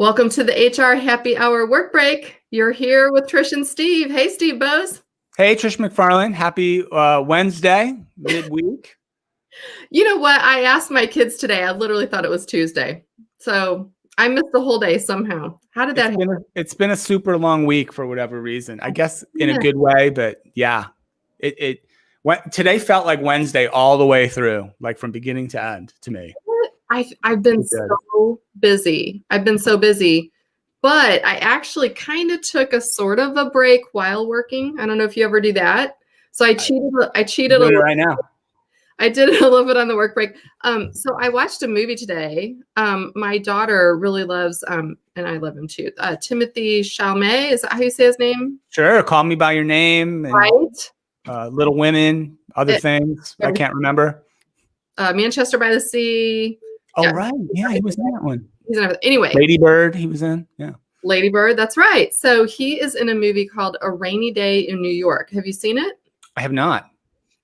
Welcome to the HR Happy Hour Work Break. You're here with Trish and Steve. Hey, Steve Bose. Hey, Trish McFarlane. Happy Wednesday, midweek. You know what? I asked my kids today. I literally thought it was Tuesday. So I missed the whole day somehow. How did that happen? It's been a super long week for whatever reason. I guess in a good way, but yeah. Today felt like Wednesday all the way through, like from beginning to end to me. I've been so busy. But I actually kind of took a sort of a break while working. I don't know if you ever do that. So I cheated a little right now. I did it a little bit on the work break. So I watched a movie today. My daughter really loves, and I love him too, Timothée Chalamet. Is that how you say his name? Sure. Call Me by Your Name. And, right. Little Women, other things. I can't remember. Manchester by the Sea. Oh, yeah. Right. Yeah, he was in that one. He's in everything. Anyway. Lady Bird, he was in. Yeah. Lady Bird, that's right. So he is in a movie called A Rainy Day in New York. Have you seen it? I have not.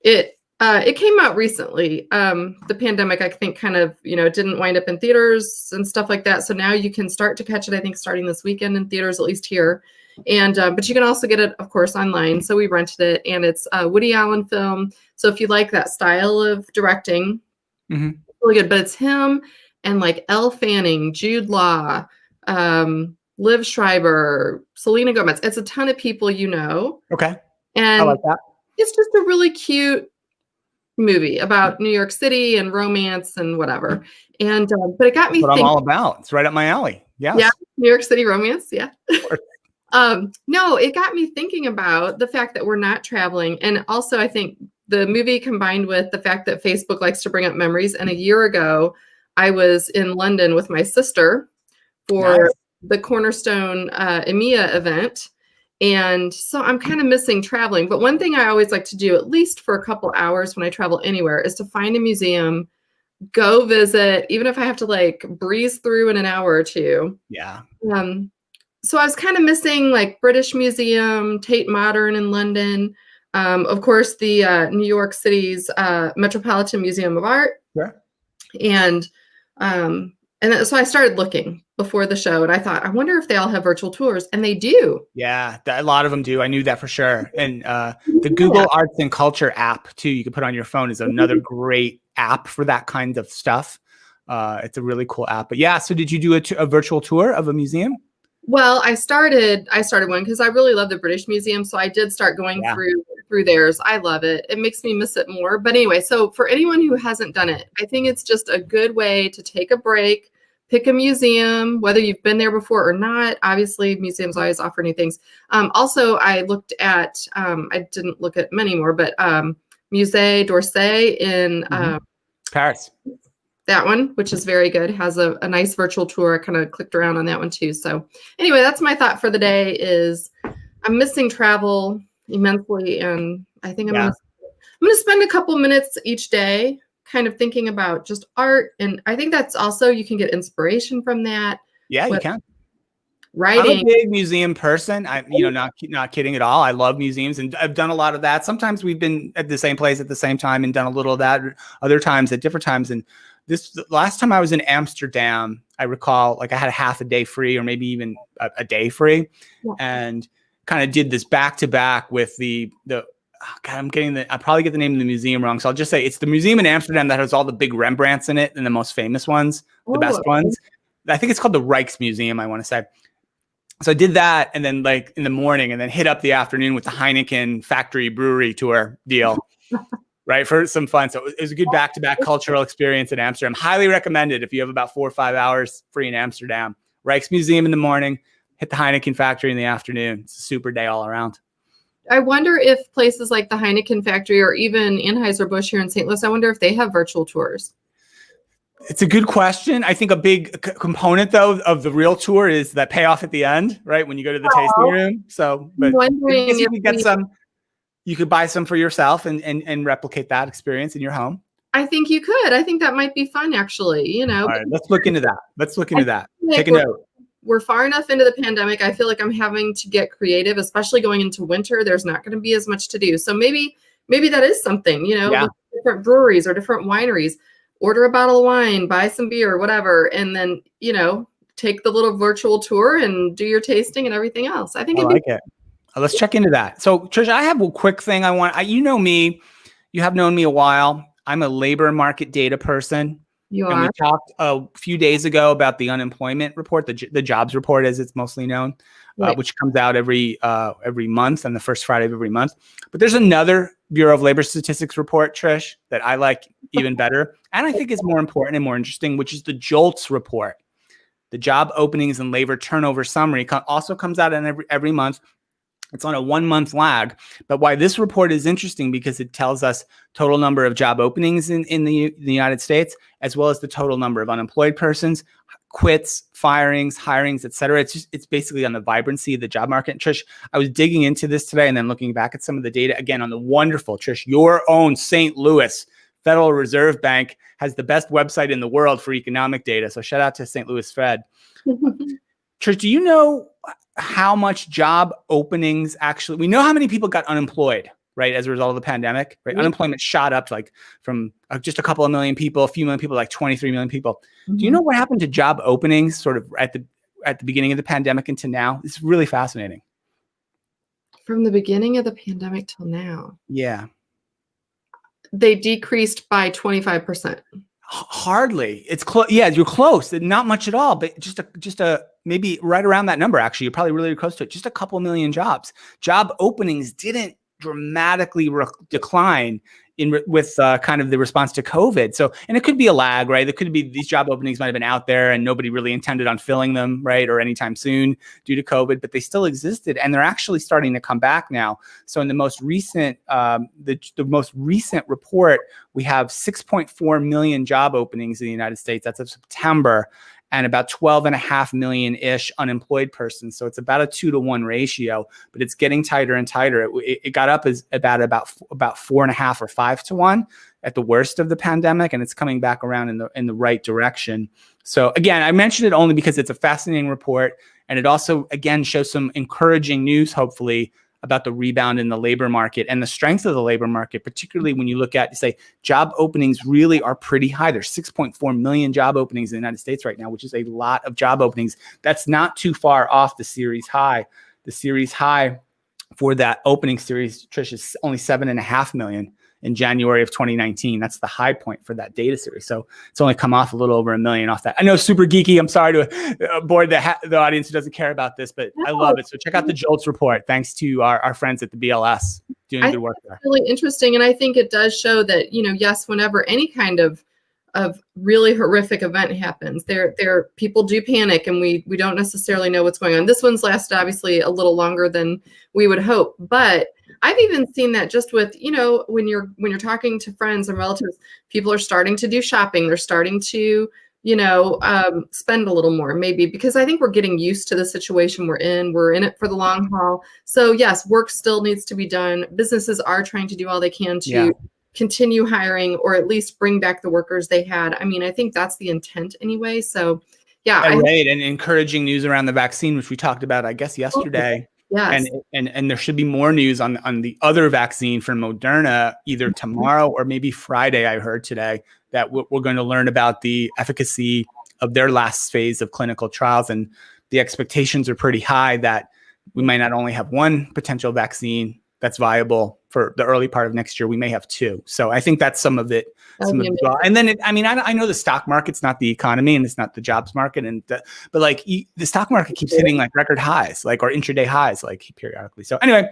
It came out recently. The pandemic, I think, kind of, didn't wind up in theaters and stuff like that. So now you can start to catch it, I think, starting this weekend in theaters, at least here. And but you can also get it, of course, online. So we rented it, and it's a Woody Allen film. So if you like that style of directing, it's really good. But it's him and like Elle Fanning, Jude Law, Liv Schreiber, Selena Gomez. It's a ton of people Okay. And I like that. It's just a really cute movie about New York City and romance and whatever. And but it got me thinking. I'm all about. It's right up my alley. Yes. Yeah. New York City romance. Yeah. No, it got me thinking about the fact that we're not traveling. And also I think the movie combined with the fact that Facebook likes to bring up memories. And a year ago, I was in London with my sister for the Cornerstone EMEA event. And so I'm kind of missing traveling. But one thing I always like to do, at least for a couple hours when I travel anywhere, is to find a museum, go visit, even if I have to like breeze through in an hour or two. Yeah. So I was kind of missing like British Museum, Tate Modern in London. Of course, the New York City's Metropolitan Museum of Art. Yeah. And so I started looking before the show, and I thought, I wonder if they all have virtual tours, and they do. Yeah, a lot of them do. I knew that for sure. And the Google Arts and Culture app too, you can put on your phone, is another great app for that kind of stuff. It's a really cool app. But yeah, so did you do a virtual tour of a museum? Well, I started one because I really love the British Museum, so I did start going through theirs. I love it. It makes me miss it more. But anyway, so for anyone who hasn't done it, I think it's just a good way to take a break, pick a museum, whether you've been there before or not. Obviously, museums always offer new things. Also, I looked at, I didn't look at many more, but Musée d'Orsay in Paris. That one, which is very good, has a nice virtual tour. I kind of clicked around on that one too. So anyway, that's my thought for the day is I'm missing travel immensely. And I think I'm going to spend a couple minutes each day kind of thinking about just art. And I think that's also, you can get inspiration from that. Yeah, you can. Writing. I'm a big museum person. I'm, not kidding at all. I love museums, and I've done a lot of that. Sometimes we've been at the same place at the same time and done a little of that. Other times at different times. And the last time I was in Amsterdam, I recall like I had a half a day free, or maybe even a day free, and kind of did this back to back with God, I probably get the name of the museum wrong. So I'll just say it's the museum in Amsterdam that has all the big Rembrandts in it and the most famous ones, the best ones. I think it's called the Rijksmuseum, I want to say. So I did that, and then like in the morning, and then hit up the afternoon with the Heineken factory brewery tour deal. Right, for some fun. So it was a good back-to-back cultural experience in Amsterdam. Highly recommended if you have about 4 or 5 hours free in Amsterdam. Rijksmuseum in the morning, hit the Heineken factory in the afternoon. It's a super day all around. I wonder if places like the Heineken factory or even Anheuser-Busch here in St. Louis, I wonder if they have virtual tours. It's a good question. I think a big component, though, of the real tour is that payoff at the end, right, when you go to the tasting room. So, but wondering you could get some. You could buy some for yourself and replicate that experience in your home. I think you could. I think that might be fun, actually. All right, let's look into that. Take a note. We're far enough into the pandemic. I feel like I'm having to get creative, especially going into winter. There's not going to be as much to do. So maybe that is something, different breweries or different wineries. Order a bottle of wine, buy some beer, whatever, and then, take the little virtual tour and do your tasting and everything else. I think I like it. Let's check into that. So Tricia, I have a quick thing you know me, you have known me a while. I'm a labor market data person. You And are. we talked a few days ago about the unemployment report, the jobs report, as it's mostly known, Right. which comes out every month on the first Friday of every month. But there's another Bureau of Labor Statistics report, Trish, that I like even better, and I think is more important and more interesting, which is the JOLTS report. The Job Openings and Labor Turnover Summary also comes out in every month. It's on a 1 month lag. But why this report is interesting, because it tells us total number of job openings in the United States, as well as the total number of unemployed persons, quits, firings, hirings, et cetera. It's basically on the vibrancy of the job market. And Trish, I was digging into this today and then looking back at some of the data again on the wonderful, Trish, your own St. Louis Federal Reserve Bank has the best website in the world for economic data. So shout out to St. Louis Fed. Trish, do you know how much job openings actually, we know how many people got unemployed, right, as a result of the pandemic, right? Mm-hmm. Unemployment shot up to like from just a couple of million people, a few million people, like 23 million people. Mm-hmm. Do you know what happened to job openings sort of at the beginning of the pandemic into now? It's really fascinating. From the beginning of the pandemic till now. Yeah. They decreased by 25%. Hardly. It's close. Yeah, you're close. Not much at all, but just a maybe right around that number. Actually, you're probably really close to it. Just a couple million jobs. Job openings didn't dramatically decline with kind of the response to COVID. So, and it could be a lag, right? It could be these job openings might have been out there and nobody really intended on filling them, right, or anytime soon due to COVID, but they still existed and they're actually starting to come back now. So, in the most recent, the most recent report, we have 6.4 million job openings in the United States. That's of September. And about 12.5 million-ish unemployed persons. So it's about a 2-to-1 ratio, but it's getting tighter and tighter. It got up as about 4.5 or 5-to-1 at the worst of the pandemic, and it's coming back around in the right direction. So again, I mentioned it only because it's a fascinating report, and it also again shows some encouraging news, hopefully, about the rebound in the labor market and the strength of the labor market, particularly when you look at, say, job openings really are pretty high. There's 6.4 million job openings in the United States right now, which is a lot of job openings. That's not too far off the series high. The series high for that opening series, Trish, is only 7.5 million in January of 2019. That's the high point for that data series. So it's only come off a little over 1 million off that. I know, super geeky. I'm sorry to bore the audience who doesn't care about this, but I love it. So check out the JOLTS report. Thanks to our friends at the BLS doing good work there. Really interesting. And I think it does show that, yes, whenever any kind of really horrific event happens, there people do panic and we don't necessarily know what's going on. This one's lasted obviously a little longer than we would hope, but I've even seen that just with, when you're talking to friends and relatives, people are starting to do shopping. They're starting to, spend a little more, maybe, because I think we're getting used to the situation we're in. We're in it for the long haul. So yes, work still needs to be done. Businesses are trying to do all they can to continue hiring or at least bring back the workers they had. I mean, I think that's the intent anyway. So yeah. Right. And encouraging news around the vaccine, which we talked about, I guess, yesterday. Yes. And there should be more news on the other vaccine from Moderna either tomorrow or maybe Friday. I heard today that we're going to learn about the efficacy of their last phase of clinical trials. And the expectations are pretty high that we might not only have one potential vaccine that's viable for the early part of next year, we may have two. So I think that's some of it. And then, I know the stock market's not the economy and it's not the jobs market, but like the stock market keeps hitting like record highs, like, or intraday highs, like periodically. So anyway,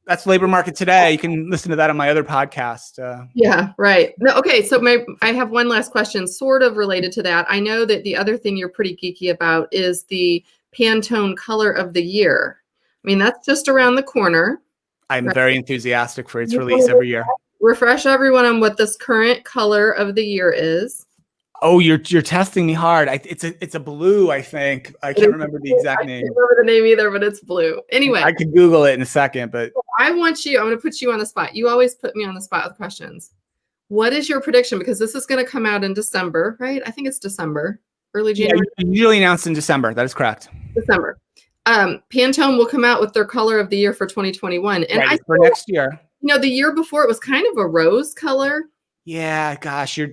that's labor market today. You can listen to that on my other podcast. Yeah, right. No, okay, so I have one last question, sort of related to that. I know that the other thing you're pretty geeky about is the Pantone Color of the Year. I mean, that's just around the corner. I'm very enthusiastic for its release every year. Refresh everyone on what this current color of the year is. Oh, you're testing me hard. It's a blue, I think. I can't remember the exact name. I can't remember the name either, but it's blue. Anyway. I could Google it in a second, but I'm going to put you on the spot. You always put me on the spot with questions. What is your prediction? Because this is going to come out in December, right? I think it's December, early January. Yeah, usually announced in December. That is correct. December. Pantone will come out with their color of the year for 2021. And for next year. The year before it was kind of a rose color. Yeah, gosh, you're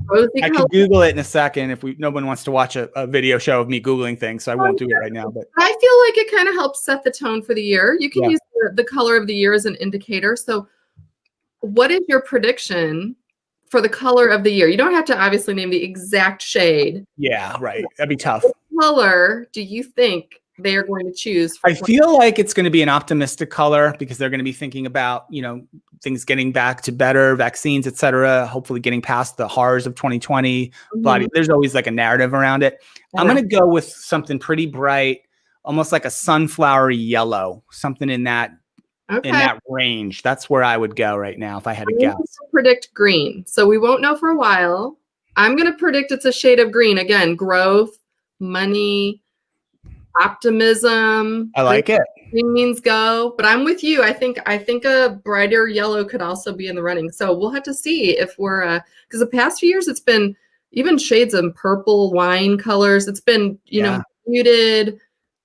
Rosy I color. could Google it in a second if no one wants to watch a video show of me Googling things, so I won't do it right now. But I feel like it kind of helps set the tone for the year. You can Yeah. use the color of the year as an indicator. So what is your prediction for the color of the year? You don't have to obviously name the exact shade. yeah, right. That'd be tough. What color do you think they are going to choose? I feel like it's going to be an optimistic color because they're going to be thinking about, things getting back to better, vaccines, et cetera, hopefully getting past the horrors of 2020. But there's always like a narrative around it. I'm going to go with something pretty bright, almost like a sunflowery yellow, something in that range. That's where I would go right now if I had to guess. Predict green. So we won't know for a while. I'm going to predict it's a shade of green. Again, growth, money, optimism. I like it. Green means go, but I'm with you. I think a brighter yellow could also be in the running. So we'll have to see if we're because the past few years it's been even shades of purple, wine colors. It's been muted.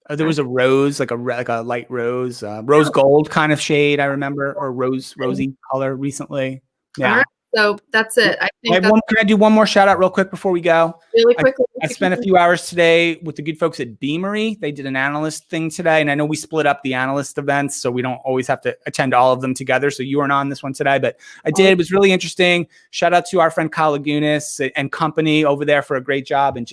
There was a rose, like a light rose, rose gold kind of shade. I remember, or rosy color recently. Yeah. All right, so that's it. Can I do one more shout out real quick before we go? Really quickly. I spent a few hours today with the good folks at Beamery. They did an analyst thing today, and I know we split up the analyst events, so we don't always have to attend all of them together. So you weren't on this one today, but I did. It was really interesting. Shout out to our friend Kyle Lagunas and company over there for a great job, and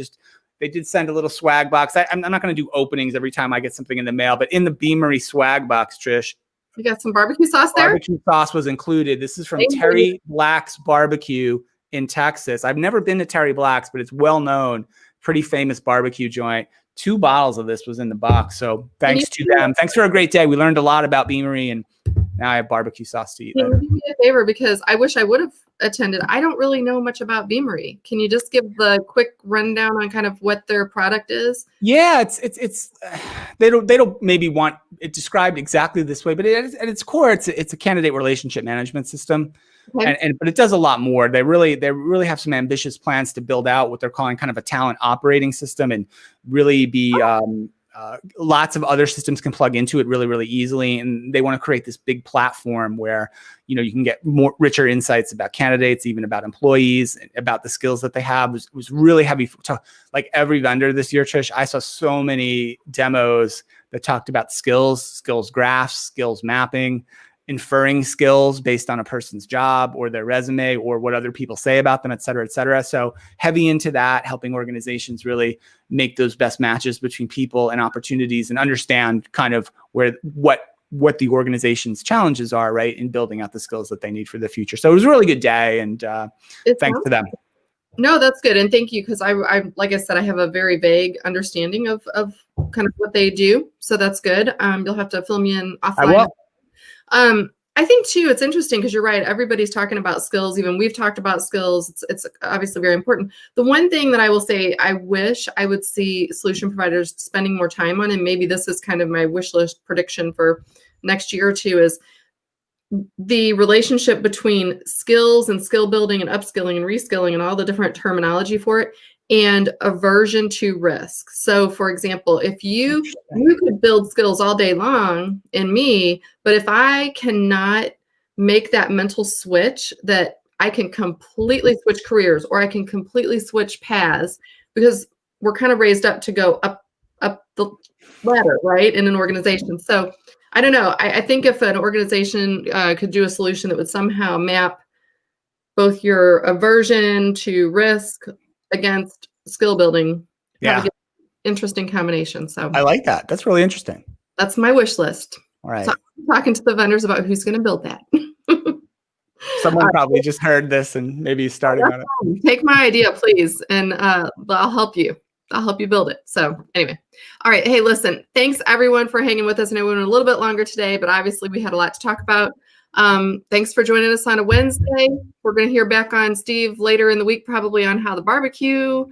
they did send a little swag box. I'm not going to do openings every time I get something in the mail, but in the Beamery swag box, Trish, you got some barbecue sauce there? Barbecue sauce was included. This is from Terry Black's Barbecue in Texas. I've never been to Terry Black's, but it's well known, pretty famous barbecue joint. 2 bottles of this was in the box. So thanks to them. Thanks for a great day. We learned a lot about Beamery, and now I have barbecue sauce to eat. Can you do me a favor, because I wish I would have attended. I don't really know much about Beamery. Can you just give the quick rundown on kind of what their product is? Yeah, it's they don't maybe want it described exactly this way, but at its core, it's a candidate relationship management system. Okay. But it does a lot more. They really have some ambitious plans to build out what they're calling kind of a talent operating system, and really be lots of other systems can plug into it really, really easily. And they want to create this big platform where, you can get more richer insights about candidates, even about employees, about the skills that they have. It was really heavy. Like every vendor this year, Trish, I saw so many demos that talked about skills graphs, skills mapping, inferring skills based on a person's job or their resume or what other people say about them, et cetera, et cetera. So heavy into that, helping organizations really make those best matches between people and opportunities, and understand kind of what the organization's challenges are, right, in building out the skills that they need for the future. So it was a really good day, and thanks to them. No, that's good. And thank you. Because I like I said, I have a very vague understanding of kind of what they do. So that's good. You'll have to fill me in offline. I will. I think too, it's interesting because you're right. Everybody's talking about skills. Even we've talked about skills. It's obviously very important. The one thing that I will say, I wish I would see solution providers spending more time on, and maybe this is kind of my wish list prediction for next year or two, is the relationship between skills and skill building and upskilling and reskilling and all the different terminology for it, and aversion to risk. So for example, if you could build skills all day long in me, but if I cannot make that mental switch that I can completely switch careers, or I can completely switch paths, because we're kind of raised up to go up the ladder, right, in an organization. So I don't know. I think if an organization could do a solution that would somehow map both your aversion to risk against skill building, interesting combination. So I like that. That's really interesting. That's my wish list. All right. So I'm talking to the vendors about who's going to build that. Someone probably just heard this and maybe starting on it. Take my idea, please, and I'll help you. I'll help you build it. So anyway, all right. Hey, listen, thanks everyone for hanging with us. And I went a little bit longer today, but obviously we had a lot to talk about. Thanks for joining us on a Wednesday. We're going to hear back on Steve later in the week, probably on how the barbecue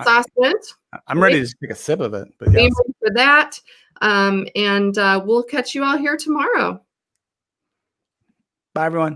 sauce went. I'm ready to take a sip of it. But yes. For that. And we'll catch you all here tomorrow. Bye, everyone.